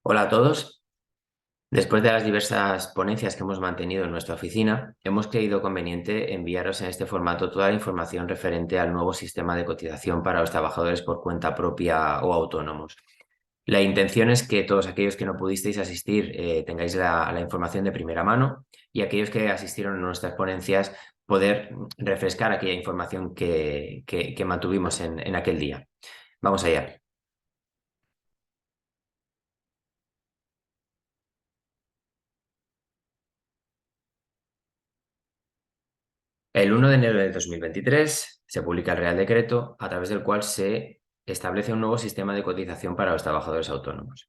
Hola a todos. Después de las diversas ponencias que hemos mantenido en nuestra oficina, hemos creído conveniente enviaros en este formato toda la información referente al nuevo sistema de cotización para los trabajadores por cuenta propia o autónomos. La intención es que todos aquellos que no pudisteis asistir tengáis la información de primera mano y aquellos que asistieron a nuestras ponencias poder refrescar aquella información que mantuvimos en aquel día. Vamos allá. El 1 de enero de 2023 se publica el Real Decreto a través del cual se establece un nuevo sistema de cotización para los trabajadores autónomos.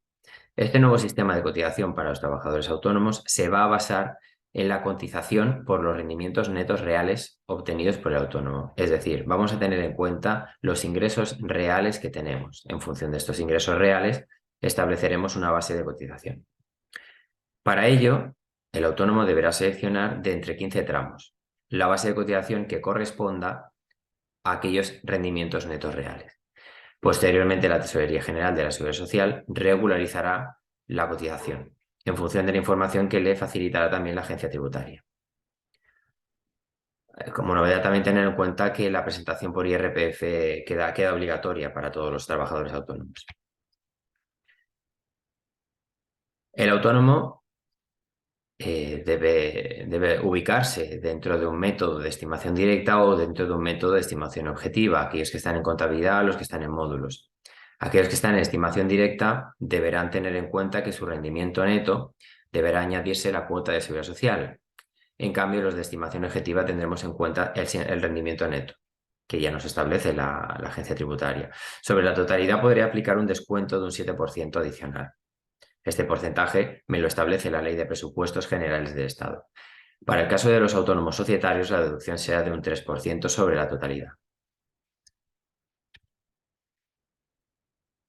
Este nuevo sistema de cotización para los trabajadores autónomos se va a basar en la cotización por los rendimientos netos reales obtenidos por el autónomo. Es decir, vamos a tener en cuenta los ingresos reales que tenemos. En función de estos ingresos reales, estableceremos una base de cotización. Para ello, el autónomo deberá seleccionar de entre 15 tramos la base de cotización que corresponda a aquellos rendimientos netos reales. Posteriormente, la Tesorería General de la Seguridad Social regularizará la cotización en función de la información que le facilitará también la agencia tributaria. Como novedad, también tener en cuenta que la presentación por IRPF queda obligatoria para todos los trabajadores autónomos. El autónomo debe ubicarse dentro de un método de estimación directa o dentro de un método de estimación objetiva, aquellos que están en contabilidad, los que están en módulos. Aquellos que están en estimación directa deberán tener en cuenta que su rendimiento neto deberá añadirse la cuota de seguridad social. En cambio, los de estimación objetiva tendremos en cuenta el rendimiento neto, que ya nos establece la agencia tributaria. Sobre la totalidad podría aplicar un descuento de un 7% adicional. Este porcentaje me lo establece la Ley de Presupuestos Generales del Estado. Para el caso de los autónomos societarios, la deducción será de un 3% sobre la totalidad.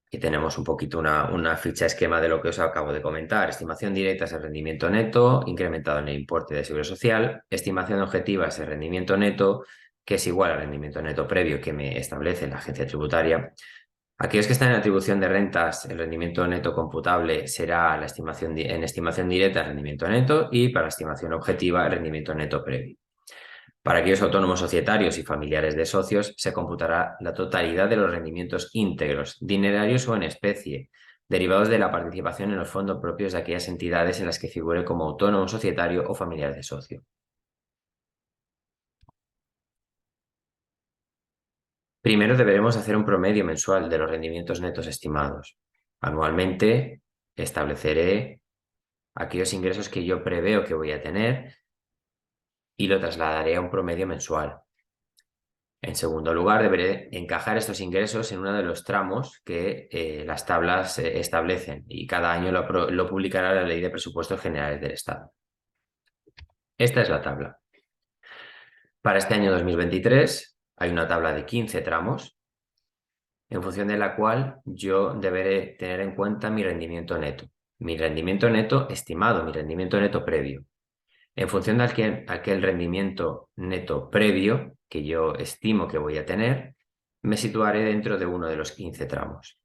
Aquí tenemos un poquito una ficha esquema de lo que os acabo de comentar. Estimación directa es el rendimiento neto, incrementado en el importe de seguridad social. Estimación objetiva es el rendimiento neto, que es igual al rendimiento neto previo que me establece la agencia tributaria. Aquellos que están en atribución de rentas, el rendimiento neto computable será en estimación directa el rendimiento neto y para estimación objetiva el rendimiento neto previo. Para aquellos autónomos societarios y familiares de socios se computará la totalidad de los rendimientos íntegros, dinerarios o en especie, derivados de la participación en los fondos propios de aquellas entidades en las que figure como autónomo societario o familiar de socio. Primero deberemos hacer un promedio mensual de los rendimientos netos estimados. Anualmente estableceré aquellos ingresos que yo preveo que voy a tener y lo trasladaré a un promedio mensual. En segundo lugar, deberé encajar estos ingresos en uno de los tramos que las tablas establecen y cada año lo publicará la Ley de Presupuestos Generales del Estado. Esta es la tabla. Para este año 2023 hay una tabla de 15 tramos en función de la cual yo deberé tener en cuenta mi rendimiento neto estimado, mi rendimiento neto previo. En función de aquel rendimiento neto previo que yo estimo que voy a tener, me situaré dentro de uno de los 15 tramos.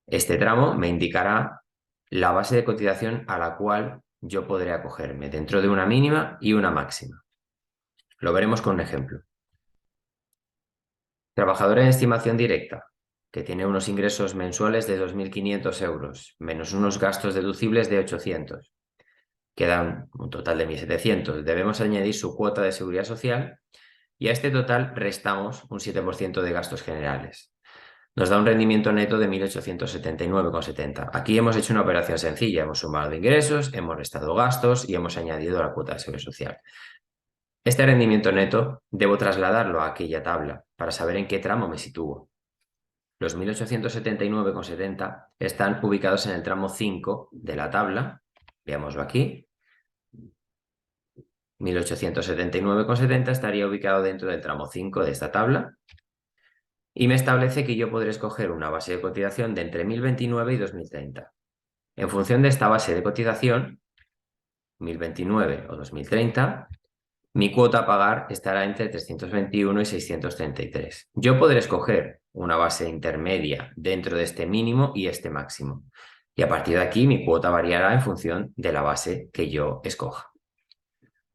Este tramo me indicará la base de cotización a la cual yo podré acogerme, dentro de una mínima y una máxima. Lo veremos con un ejemplo. Trabajador en estimación directa, que tiene unos ingresos mensuales de 2.500 euros, menos unos gastos deducibles de 800. Quedan un total de 1.700. Debemos añadir su cuota de seguridad social y a este total restamos un 7% de gastos generales. Nos da un rendimiento neto de 1.879,70. Aquí hemos hecho una operación sencilla. Hemos sumado ingresos, hemos restado gastos y hemos añadido la cuota de seguridad social. Este rendimiento neto debo trasladarlo a aquella tabla para saber en qué tramo me sitúo. Los 1.879,70 están ubicados en el tramo 5 de la tabla. Veámoslo aquí. 1.879,70 estaría ubicado dentro del tramo 5 de esta tabla y me establece que yo podré escoger una base de cotización de entre 1.029 y 2.030. En función de esta base de cotización, 1.029 o 2.030, mi cuota a pagar estará entre 321 y 633. Yo podré escoger una base intermedia dentro de este mínimo y este máximo. Y a partir de aquí mi cuota variará en función de la base que yo escoja.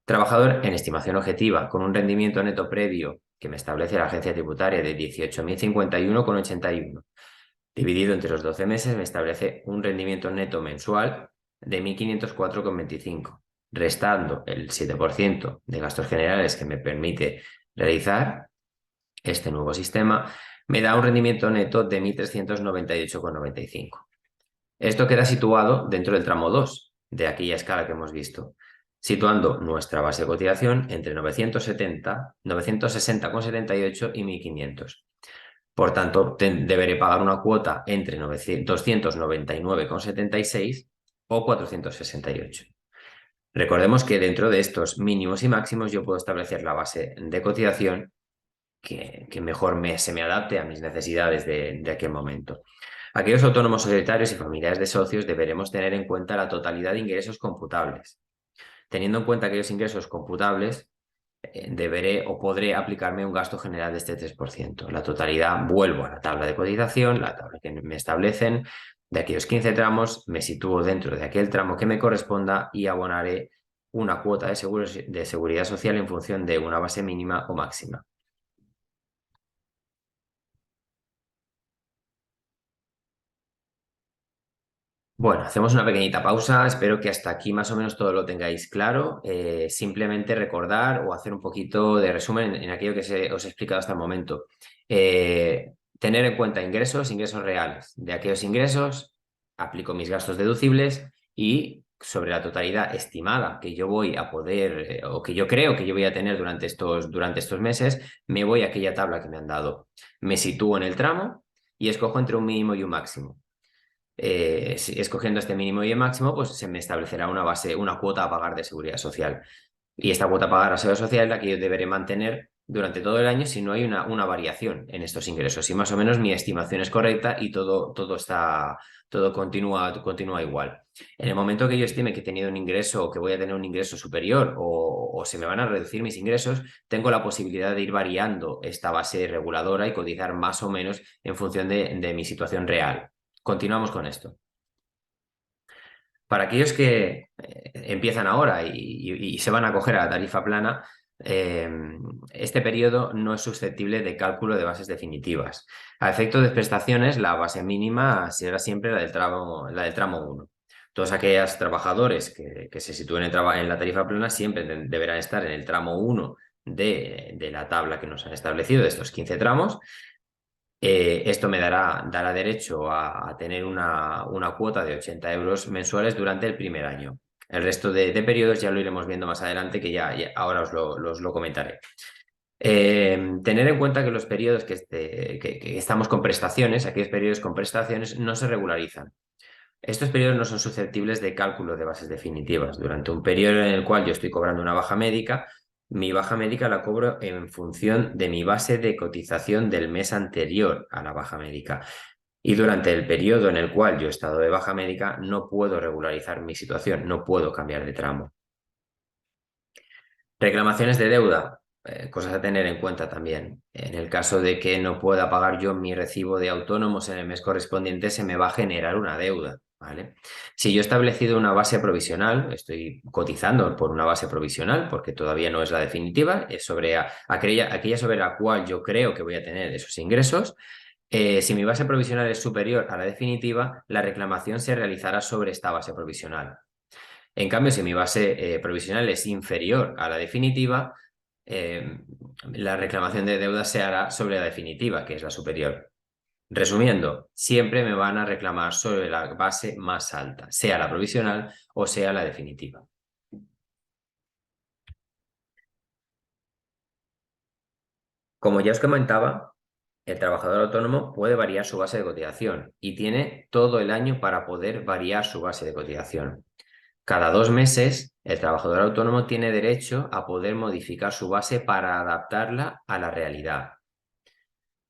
Trabajador en estimación objetiva, con un rendimiento neto previo que me establece la agencia tributaria de 18.051,81. Dividido entre los 12 meses me establece un rendimiento neto mensual de 1.504,25, restando el 7% de gastos generales que me permite realizar este nuevo sistema, me da un rendimiento neto de 1.398,95. Esto queda situado dentro del tramo 2 de aquella escala que hemos visto, situando nuestra base de cotización entre 960,78 y 1.500. Por tanto, deberé pagar una cuota entre 299,76 o 468. Recordemos que dentro de estos mínimos y máximos yo puedo establecer la base de cotización que mejor se me adapte a mis necesidades de aquel momento. Aquellos autónomos societarios y familiares de socios deberemos tener en cuenta la totalidad de ingresos computables. Teniendo en cuenta aquellos ingresos computables, deberé o podré aplicarme un gasto general de este 3%. La totalidad, vuelvo a la tabla de cotización, la tabla que me establecen, de aquellos 15 tramos, me sitúo dentro de aquel tramo que me corresponda y abonaré una cuota de seguridad social en función de una base mínima o máxima. Bueno, hacemos una pequeñita pausa. Espero que hasta aquí más o menos todo lo tengáis claro. Simplemente recordar o hacer un poquito de resumen en aquello que os he explicado hasta el momento. Tener en cuenta ingresos reales. De aquellos ingresos, aplico mis gastos deducibles y sobre la totalidad estimada que yo voy a poder o que yo creo que yo voy a tener durante estos meses, me voy a aquella tabla que me han dado. Me sitúo en el tramo y escojo entre un mínimo y un máximo. Escogiendo este mínimo y el máximo, pues se me establecerá una cuota a pagar de seguridad social. Y esta cuota a pagar a seguridad social es la que yo deberé mantener durante todo el año si no hay una variación en estos ingresos. Si más o menos mi estimación es correcta y todo continúa igual. En el momento que yo estime que he tenido un ingreso o que voy a tener un ingreso superior o se me van a reducir mis ingresos, tengo la posibilidad de ir variando esta base reguladora y cotizar más o menos en función de mi situación real. Continuamos con esto. Para aquellos que empiezan ahora y se van a acoger a la tarifa plana, este periodo no es susceptible de cálculo de bases definitivas. A efecto de prestaciones, la base mínima será siempre la del tramo 1. Todos aquellos trabajadores que se sitúen en la tarifa plana siempre deberán estar en el tramo 1 de la tabla que nos han establecido, de estos 15 tramos. Esto me dará derecho a tener una cuota de 80 euros mensuales durante el primer año. El resto de periodos ya lo iremos viendo más adelante, que ya ahora os lo comentaré. Tener en cuenta que los periodos que estamos con prestaciones, aquellos periodos con prestaciones, no se regularizan. Estos periodos no son susceptibles de cálculo de bases definitivas. Durante un periodo en el cual yo estoy cobrando una baja médica, mi baja médica la cobro en función de mi base de cotización del mes anterior a la baja médica. Y durante el periodo en el cual yo he estado de baja médica, no puedo regularizar mi situación, no puedo cambiar de tramo. Reclamaciones de deuda, cosas a tener en cuenta también. En el caso de que no pueda pagar yo mi recibo de autónomos en el mes correspondiente, se me va a generar una deuda, ¿vale? Si yo he establecido una base provisional, estoy cotizando por una base provisional, porque todavía no es la definitiva, es sobre aquella sobre la cual yo creo que voy a tener esos ingresos. Si mi base provisional es superior a la definitiva, la reclamación se realizará sobre esta base provisional. En cambio, si mi base provisional es inferior a la definitiva, la reclamación de deuda se hará sobre la definitiva, que es la superior. Resumiendo, siempre me van a reclamar sobre la base más alta, sea la provisional o sea la definitiva. Como ya os comentaba, el trabajador autónomo puede variar su base de cotización y tiene todo el año para poder variar su base de cotización. Cada 2 meses, el trabajador autónomo tiene derecho a poder modificar su base para adaptarla a la realidad.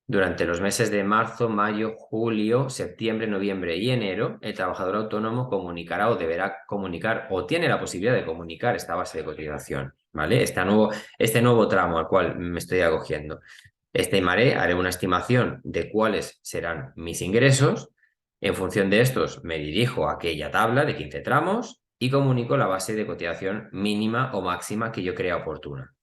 Durante los meses de marzo, mayo, julio, septiembre, noviembre y enero, el trabajador autónomo comunicará o deberá comunicar o tiene la posibilidad de comunicar esta base de cotización, ¿vale? Este nuevo tramo al cual me estoy acogiendo. Estimaré, haré una estimación de cuáles serán mis ingresos En función de estos, me dirijo a aquella tabla de 15 tramos y comunico la base de cotización mínima o máxima que yo crea oportuna.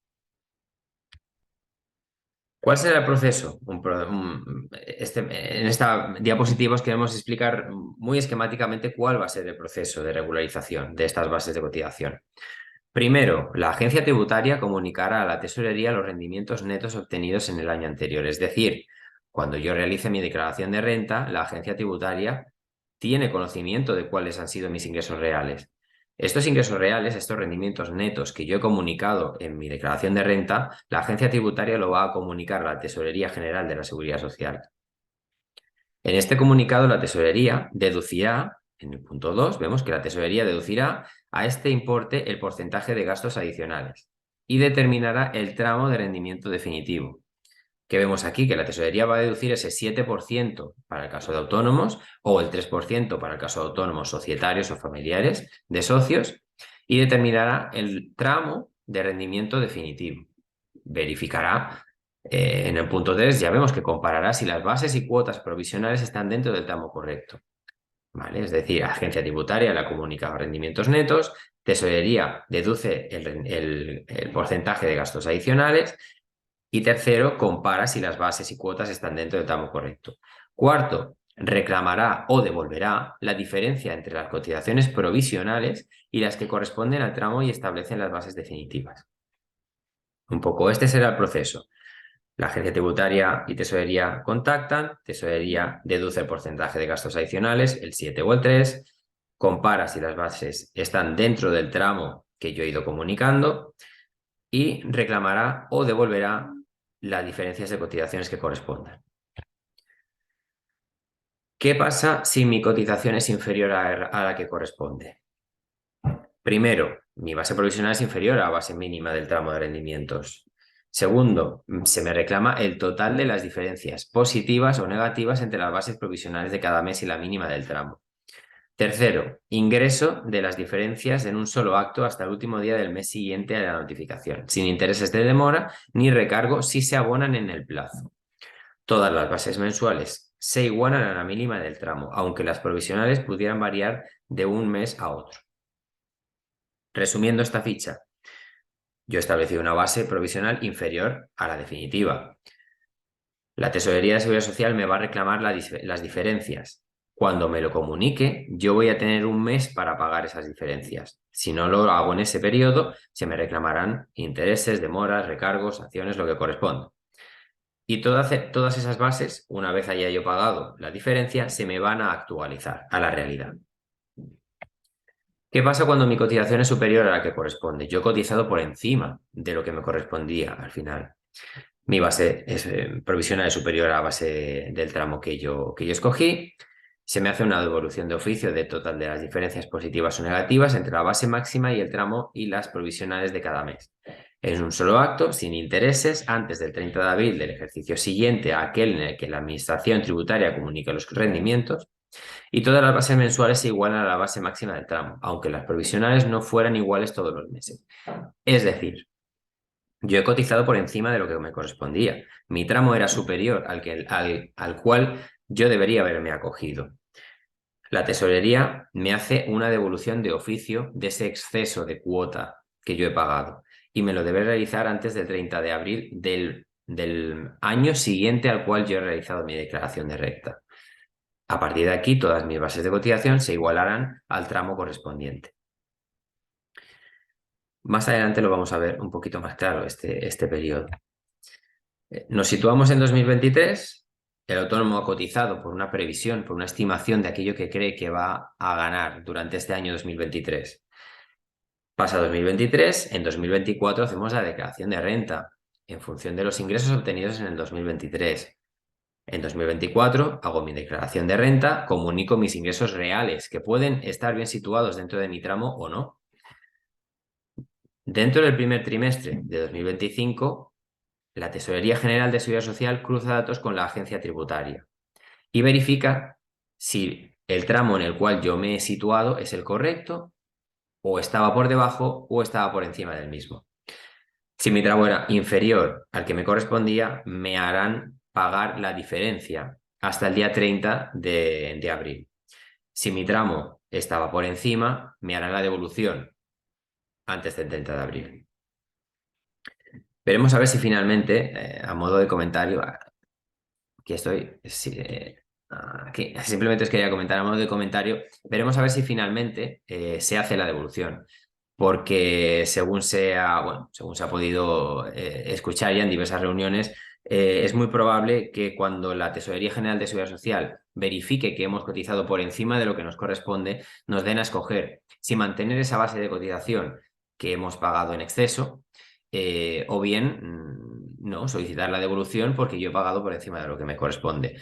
¿Cuál será el proceso? En esta diapositiva os queremos explicar muy esquemáticamente cuál va a ser el proceso de regularización de estas bases de cotización. Primero, la agencia tributaria comunicará a la tesorería los rendimientos netos obtenidos en el año anterior. Es decir, cuando yo realice mi declaración de renta, la agencia tributaria tiene conocimiento de cuáles han sido mis ingresos reales. Estos ingresos reales, estos rendimientos netos que yo he comunicado en mi declaración de renta, la agencia tributaria lo va a comunicar a la Tesorería General de la Seguridad Social. En este comunicado, la Tesorería deducirá, en el punto 2, vemos que la Tesorería deducirá a este importe el porcentaje de gastos adicionales y determinará el tramo de rendimiento definitivo. Que vemos aquí que la tesorería va a deducir ese 7% para el caso de autónomos o el 3% para el caso de autónomos societarios o familiares de socios y determinará el tramo de rendimiento definitivo. Verificará en el punto 3, ya vemos que comparará si las bases y cuotas provisionales están dentro del tramo correcto. ¿Vale? Es decir, agencia tributaria la comunica rendimientos netos, tesorería deduce el porcentaje de gastos adicionales. Y tercero, compara si las bases y cuotas están dentro del tramo correcto. Cuarto, reclamará o devolverá la diferencia entre las cotizaciones provisionales y las que corresponden al tramo y establecen las bases definitivas. Un poco este será el proceso. La agencia tributaria y tesorería contactan, tesorería deduce el porcentaje de gastos adicionales, el 7 o el 3, compara si las bases están dentro del tramo que yo he ido comunicando y reclamará o devolverá las diferencias de cotizaciones que correspondan. ¿Qué pasa si mi cotización es inferior a la que corresponde? Primero, mi base provisional es inferior a la base mínima del tramo de rendimientos. Segundo, se me reclama el total de las diferencias positivas o negativas entre las bases provisionales de cada mes y la mínima del tramo. Tercero, ingreso de las diferencias en un solo acto hasta el último día del mes siguiente a la notificación, sin intereses de demora ni recargo si se abonan en el plazo. Todas las bases mensuales se igualan a la mínima del tramo, aunque las provisionales pudieran variar de un mes a otro. Resumiendo esta ficha, yo he establecido una base provisional inferior a la definitiva. La Tesorería de Seguridad Social me va a reclamar las diferencias. Cuando me lo comunique, yo voy a tener un mes para pagar esas diferencias. Si no lo hago en ese periodo, se me reclamarán intereses, demoras, recargos, sanciones, lo que corresponda. Y todas esas bases, una vez haya yo pagado la diferencia, se me van a actualizar a la realidad. ¿Qué pasa cuando mi cotización es superior a la que corresponde? Yo he cotizado por encima de lo que me correspondía al final. Mi base provisional es superior a la base del tramo que yo escogí. Se me hace una devolución de oficio de total de las diferencias positivas o negativas entre la base máxima y el tramo y las provisionales de cada mes. Es un solo acto, sin intereses, antes del 30 de abril del ejercicio siguiente a aquel en el que la Administración Tributaria comunica los rendimientos, y todas las bases mensuales se igualan a la base máxima del tramo, aunque las provisionales no fueran iguales todos los meses. Es decir, yo he cotizado por encima de lo que me correspondía. Mi tramo era superior al cual yo debería haberme acogido. La tesorería me hace una devolución de oficio de ese exceso de cuota que yo he pagado y me lo debe realizar antes del 30 de abril del año siguiente al cual yo he realizado mi declaración de renta. A partir de aquí, todas mis bases de cotización se igualarán al tramo correspondiente. Más adelante lo vamos a ver un poquito más claro, este periodo. Nos situamos en 2023. El autónomo ha cotizado por una previsión, por una estimación de aquello que cree que va a ganar durante este año 2023. Pasa 2023, en 2024 hacemos la declaración de renta en función de los ingresos obtenidos en el 2023. En 2024 hago mi declaración de renta, comunico mis ingresos reales, que pueden estar bien situados dentro de mi tramo o no. Dentro del primer trimestre de 2025, la Tesorería General de Seguridad Social cruza datos con la agencia tributaria y verifica si el tramo en el cual yo me he situado es el correcto, o estaba por debajo o estaba por encima del mismo. Si mi tramo era inferior al que me correspondía, me harán pagar la diferencia hasta el día 30 de abril. Si mi tramo estaba por encima, me harán la devolución antes del 30 de abril. Veremos a ver si finalmente, a modo de comentario, aquí estoy, sí, aquí simplemente os quería comentar a modo de comentario, veremos a ver si finalmente se hace la devolución, porque según se ha podido escuchar ya en diversas reuniones, es muy probable que cuando la Tesorería General de Seguridad Social verifique que hemos cotizado por encima de lo que nos corresponde, nos den a escoger si mantener esa base de cotización que hemos pagado en exceso o bien no solicitar la devolución porque yo he pagado por encima de lo que me corresponde.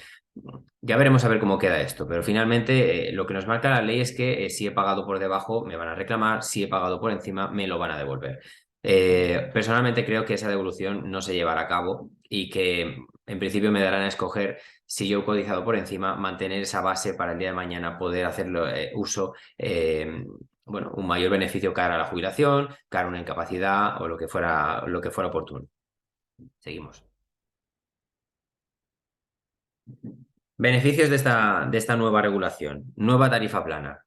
Ya veremos a ver cómo queda esto, pero finalmente lo que nos marca la ley es que si he pagado por debajo me van a reclamar, si he pagado por encima me lo van a devolver. Personalmente creo que esa devolución no se llevará a cabo y que en principio me darán a escoger si yo he cotizado por encima, mantener esa base para el día de mañana poder hacerlo uso bueno, un mayor beneficio cara a la jubilación, cara a una incapacidad o lo que fuera oportuno. Seguimos. Beneficios de esta nueva regulación. Nueva tarifa plana.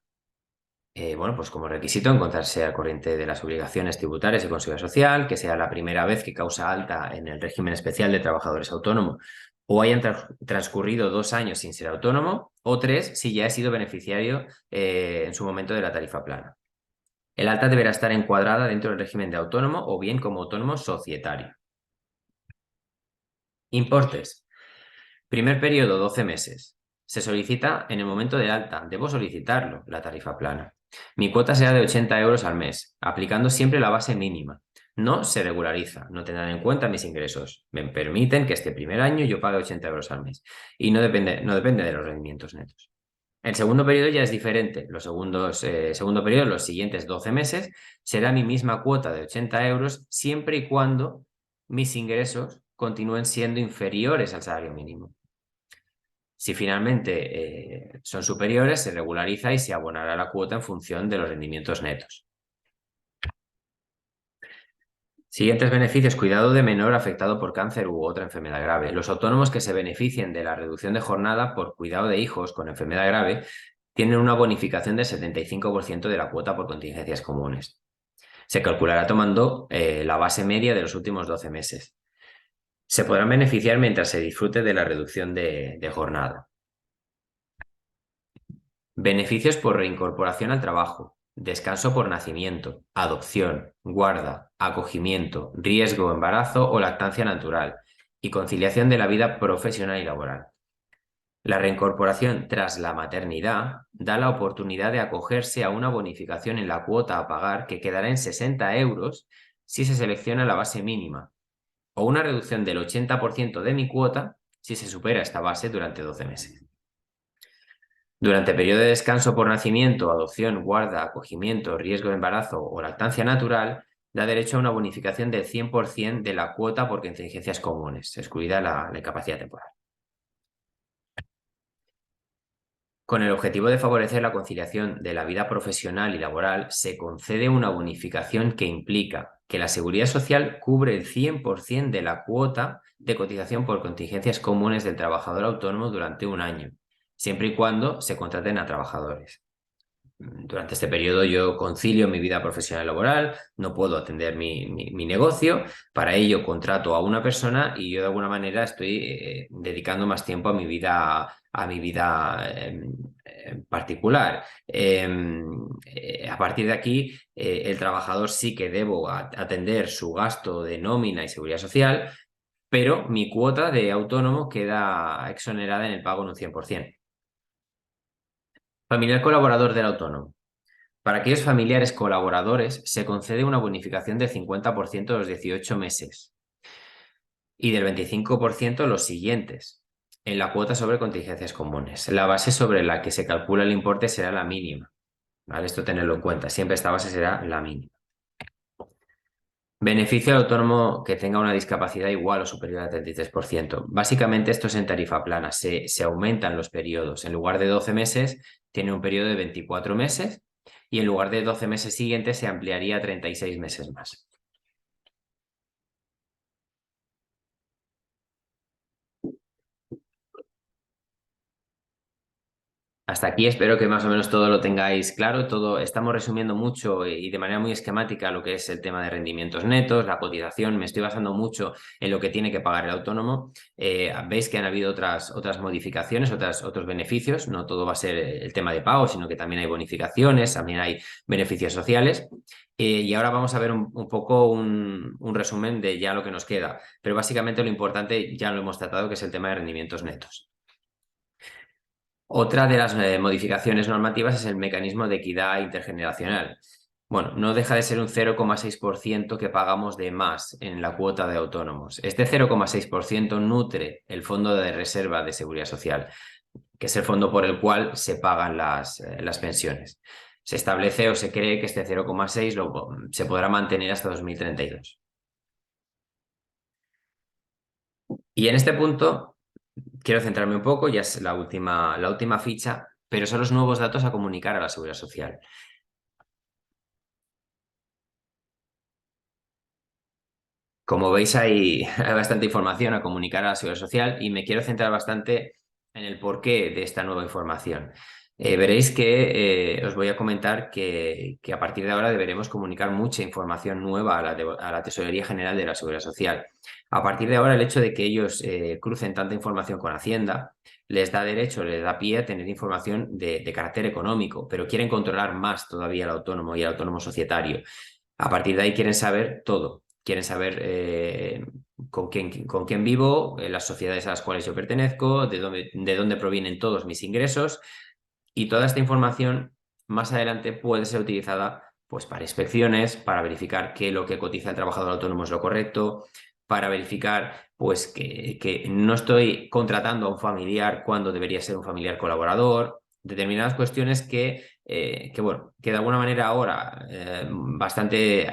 Bueno, pues como requisito encontrarse al corriente de las obligaciones tributarias y con seguridad social, que sea la primera vez que causa alta en el régimen especial de trabajadores autónomos o hayan transcurrido 2 años sin ser autónomo, o 3 si ya he sido beneficiario en su momento de la tarifa plana. El alta deberá estar encuadrada dentro del régimen de autónomo o bien como autónomo societario. Importes. Primer periodo, 12 meses. Se solicita en el momento del alta. Debo solicitarlo, la tarifa plana. Mi cuota será de 80 euros al mes, aplicando siempre la base mínima. No se regulariza, no tendrán en cuenta mis ingresos. Me permiten que este primer año yo pague 80 euros al mes. Y no depende de los rendimientos netos. El segundo periodo ya es diferente. Segundo periodo, los siguientes 12 meses, será mi misma cuota de 80 euros siempre y cuando mis ingresos continúen siendo inferiores al salario mínimo. Si finalmente son superiores, se regulariza y se abonará la cuota en función de los rendimientos netos. Siguientes beneficios. Cuidado de menor afectado por cáncer u otra enfermedad grave. Los autónomos que se beneficien de la reducción de jornada por cuidado de hijos con enfermedad grave tienen una bonificación del 75% de la cuota por contingencias comunes. Se calculará tomando la base media de los últimos 12 meses. Se podrán beneficiar mientras se disfrute de la reducción de jornada. Beneficios por reincorporación al trabajo, descanso por nacimiento, adopción, guarda, acogimiento, riesgo, embarazo o lactancia natural y conciliación de la vida profesional y laboral. La reincorporación tras la maternidad da la oportunidad de acogerse a una bonificación en la cuota a pagar que quedará en 60 euros si se selecciona la base mínima o una reducción del 80% de mi cuota si se supera esta base durante 12 meses. Durante el periodo de descanso por nacimiento, adopción, guarda, acogimiento, riesgo de embarazo o lactancia natural, da derecho a una bonificación del 100% de la cuota por contingencias comunes, excluida la incapacidad temporal. Con el objetivo de favorecer la conciliación de la vida profesional y laboral, se concede una bonificación que implica que la Seguridad Social cubre el 100% de la cuota de cotización por contingencias comunes del trabajador autónomo durante un año, siempre y cuando se contraten a trabajadores. Durante este periodo yo concilio mi vida profesional y laboral, no puedo atender mi negocio, para ello contrato a una persona y yo de alguna manera estoy dedicando más tiempo a mi vida particular. A partir de aquí, el trabajador sí que debo atender su gasto de nómina y seguridad social, pero mi cuota de autónomo queda exonerada en el pago en un 100%. Familiar colaborador del autónomo. Para aquellos familiares colaboradores se concede una bonificación del 50% los 18 meses y del 25% los siguientes, en la cuota sobre contingencias comunes. La base sobre la que se calcula el importe será la mínima. ¿Vale? Esto tenerlo en cuenta. Siempre esta base será la mínima. Beneficio al autónomo que tenga una discapacidad igual o superior al 33%. Básicamente esto es en tarifa plana. Se aumentan los periodos. En lugar de 12 meses, tiene un periodo de 24 meses y en lugar de 12 meses siguientes se ampliaría a 36 meses más. Hasta aquí espero que más o menos todo lo tengáis claro. Todo, estamos resumiendo mucho y de manera muy esquemática lo que es el tema de rendimientos netos, la cotización. Me estoy basando mucho en lo que tiene que pagar el autónomo. Veis que han habido otras modificaciones, otros beneficios. No todo va a ser el tema de pago, sino que también hay bonificaciones, también hay beneficios sociales. Y ahora vamos a ver un poco un resumen de ya lo que nos queda. Pero básicamente lo importante ya lo hemos tratado, que es el tema de rendimientos netos. Otra de las modificaciones normativas es el mecanismo de equidad intergeneracional. Bueno, no deja de ser un 0,6% que pagamos de más en la cuota de autónomos. Este 0,6% nutre el Fondo de Reserva de Seguridad Social, que es el fondo por el cual se pagan las pensiones. Se establece o se cree que este 0,6 se podrá mantener hasta 2032. Y en este punto quiero centrarme un poco, ya es la última ficha, pero son los nuevos datos a comunicar a la Seguridad Social. Como veis, hay bastante información a comunicar a la Seguridad Social y me quiero centrar bastante en el porqué de esta nueva información. Veréis que os voy a comentar que a partir de ahora deberemos comunicar mucha información nueva a la Tesorería General de la Seguridad Social. A partir de ahora, el hecho de que ellos crucen tanta información con Hacienda les da derecho, les da pie a tener información de carácter económico, pero quieren controlar más todavía al autónomo y al autónomo societario. A partir de ahí quieren saber todo. Quieren saber con quién vivo, las sociedades a las cuales yo pertenezco, de dónde provienen todos mis ingresos, y toda esta información más adelante puede ser utilizada pues, para inspecciones, para verificar que lo que cotiza el trabajador autónomo es lo correcto, para verificar pues, que no estoy contratando a un familiar cuando debería ser un familiar colaborador, determinadas cuestiones bueno, que de alguna manera ahora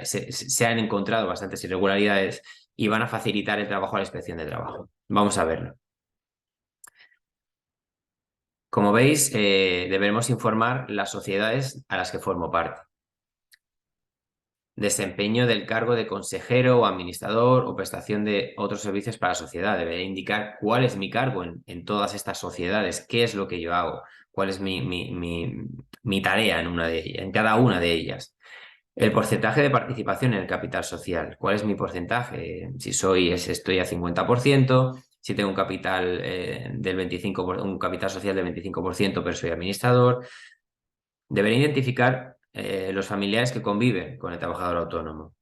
se han encontrado bastantes irregularidades y van a facilitar el trabajo a la inspección de trabajo. Vamos a verlo. Como veis, deberemos informar las sociedades a las que formo parte. Desempeño del cargo de consejero o administrador o prestación de otros servicios para la sociedad. Deberé indicar cuál es mi cargo en todas estas sociedades, qué es lo que yo hago, cuál es mi tarea en cada una de ellas. El porcentaje de participación en el capital social. ¿Cuál es mi porcentaje? Si estoy a 50%, si tengo un capital, un capital social del 25%, pero soy administrador. Deberé identificar los familiares que conviven con el trabajador autónomo.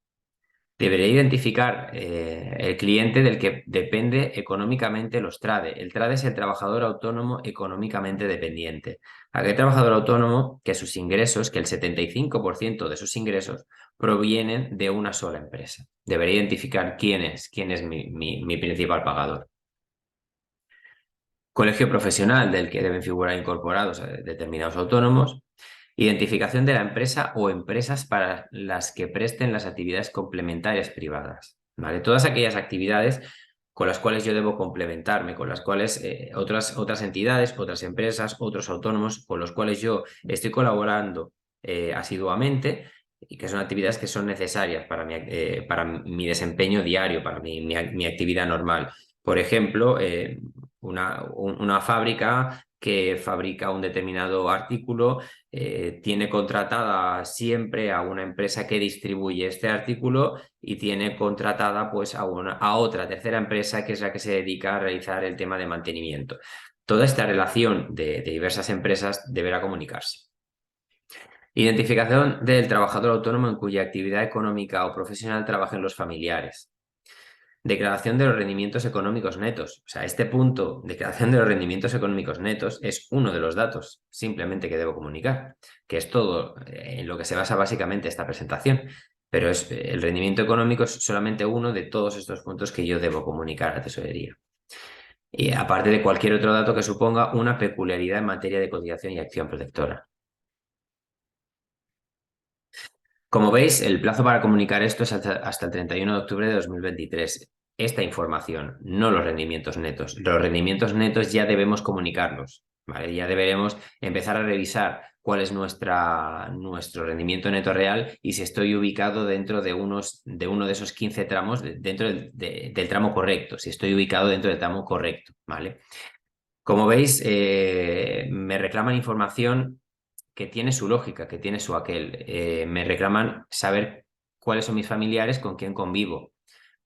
Deberé identificar el cliente del que depende económicamente los TRADE. El TRADE es el trabajador autónomo económicamente dependiente. Aquel trabajador autónomo que sus ingresos, que el 75% de sus ingresos provienen de una sola empresa. Deberé identificar quién es mi principal pagador. Colegio profesional del que deben figurar incorporados determinados autónomos. Identificación de la empresa o empresas para las que presten las actividades complementarias privadas. ¿Vale? Todas aquellas actividades con las cuales yo debo complementarme, con las cuales otras entidades, otras empresas, otros autónomos, con los cuales yo estoy colaborando asiduamente y que son actividades que son necesarias para mi desempeño diario, para mi actividad normal. Por ejemplo, una fábrica que fabrica un determinado artículo tiene contratada siempre a una empresa que distribuye este artículo y tiene contratada pues a otra tercera empresa que es la que se dedica a realizar el tema de mantenimiento. Toda esta relación de diversas empresas deberá comunicarse. Identificación del trabajador autónomo en cuya actividad económica o profesional trabajen los familiares. Declaración de los rendimientos económicos netos. O sea, este punto, declaración de los rendimientos económicos netos, es uno de los datos simplemente que debo comunicar, que es todo en lo que se basa básicamente esta presentación. Pero el rendimiento económico es solamente uno de todos estos puntos que yo debo comunicar a la tesorería. Y aparte de cualquier otro dato que suponga una peculiaridad en materia de cotización y acción protectora. Como veis, el plazo para comunicar esto es hasta el 31 de octubre de 2023. Esta información, no los rendimientos netos. Los rendimientos netos ya debemos comunicarlos, ¿vale? Ya deberemos empezar a revisar cuál es nuestro rendimiento neto real y si estoy ubicado dentro de uno de esos 15 tramos, dentro del tramo correcto, si estoy ubicado dentro del tramo correcto, ¿vale? Como veis, me reclaman información que tiene su lógica, que tiene su aquel. Me reclaman saber cuáles son mis familiares, con quién convivo.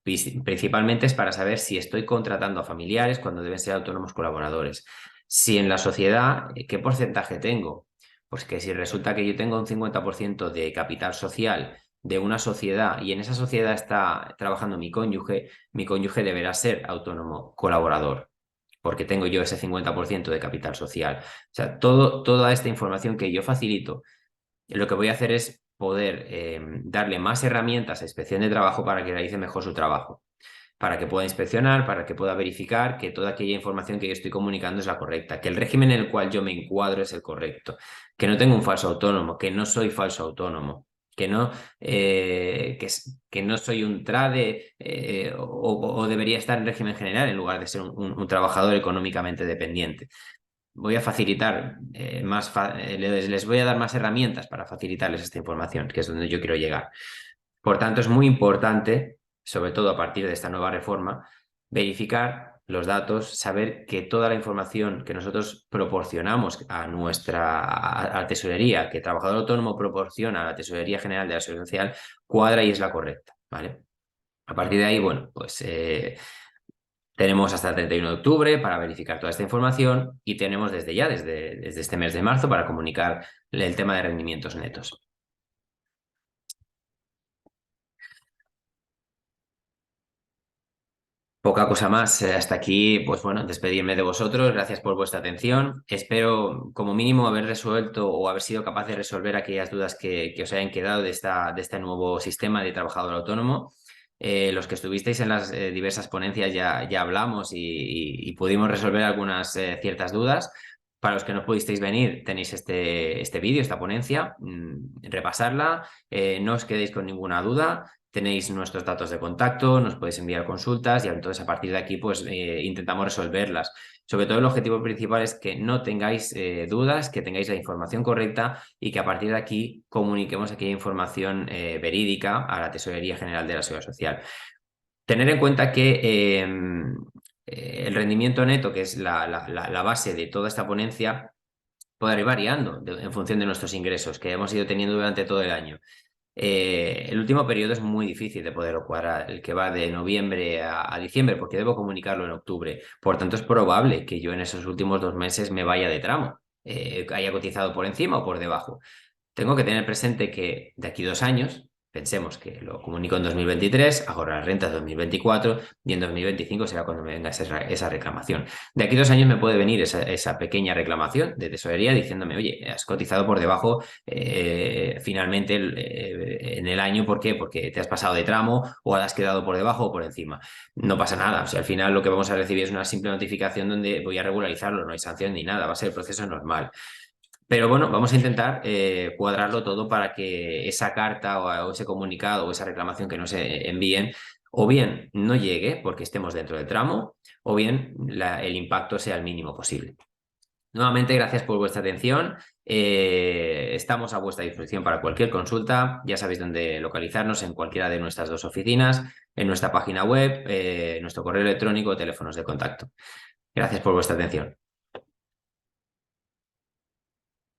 Principalmente es para saber si estoy contratando a familiares cuando deben ser autónomos colaboradores. Si en la sociedad, ¿qué porcentaje tengo? Pues que si resulta que yo tengo un 50% de capital social de una sociedad y en esa sociedad está trabajando mi cónyuge deberá ser autónomo colaborador, porque tengo yo ese 50% de capital social. O sea, toda esta información que yo facilito, lo que voy a hacer es poder darle más herramientas a inspección de trabajo para que realice mejor su trabajo, para que pueda inspeccionar, para que pueda verificar que toda aquella información que yo estoy comunicando es la correcta, que el régimen en el cual yo me encuadro es el correcto, que no tengo un falso autónomo, que no soy falso autónomo, que no, que no soy un trade o debería estar en régimen general en lugar de ser un trabajador económicamente dependiente. Voy a facilitar les voy a dar más herramientas para facilitarles esta información, que es donde yo quiero llegar. Por tanto, es muy importante, sobre todo a partir de esta nueva reforma, verificar los datos, saber que toda la información que nosotros proporcionamos a a la tesorería, que el trabajador autónomo proporciona a la Tesorería General de la Seguridad Social, cuadra y es la correcta, ¿vale? A partir de ahí, bueno, pues tenemos hasta el 31 de octubre para verificar toda esta información y tenemos desde ya, desde este mes de marzo, para comunicar el tema de rendimientos netos. Poca cosa más. Hasta aquí, pues bueno, despedirme de vosotros. Gracias por vuestra atención. Espero, como mínimo, haber resuelto o haber sido capaz de resolver aquellas dudas que os hayan quedado de este nuevo sistema de trabajador autónomo. Los que estuvisteis en las diversas ponencias ya hablamos y pudimos resolver algunas ciertas dudas. Para los que no pudisteis venir, tenéis este vídeo, esta ponencia, repasarla, no os quedéis con ninguna duda. Tenéis nuestros datos de contacto, nos podéis enviar consultas y entonces a partir de aquí pues intentamos resolverlas. Sobre todo el objetivo principal es que no tengáis dudas, que tengáis la información correcta y que a partir de aquí comuniquemos aquella información verídica a la Tesorería General de la Seguridad Social. Tener en cuenta que el rendimiento neto, que es la base de toda esta ponencia, puede ir variando en función de nuestros ingresos que hemos ido teniendo durante todo el año. El último periodo es muy difícil de poderlo cuadrar, el que va de noviembre a diciembre, porque debo comunicarlo en octubre. Por tanto, es probable que yo en esos últimos 2 meses me vaya de tramo, haya cotizado por encima o por debajo. Tengo que tener presente que de aquí 2 años, pensemos que lo comunico en 2023, hago las rentas de 2024 y en 2025 será cuando me venga esa reclamación. De aquí 2 años me puede venir esa pequeña reclamación de tesorería diciéndome, oye, has cotizado por debajo finalmente en el año, ¿por qué? Porque te has pasado de tramo o has quedado por debajo o por encima. No pasa nada, o sea, al final lo que vamos a recibir es una simple notificación donde voy a regularizarlo, no hay sanción ni nada, va a ser el proceso normal. Pero bueno, vamos a intentar cuadrarlo todo para que esa carta o ese comunicado o esa reclamación que nos envíen o bien no llegue porque estemos dentro del tramo o bien el impacto sea el mínimo posible. Nuevamente, gracias por vuestra atención. Estamos a vuestra disposición para cualquier consulta. Ya sabéis dónde localizarnos en cualquiera de nuestras 2 oficinas, en nuestra página web, nuestro correo electrónico o teléfonos de contacto. Gracias por vuestra atención.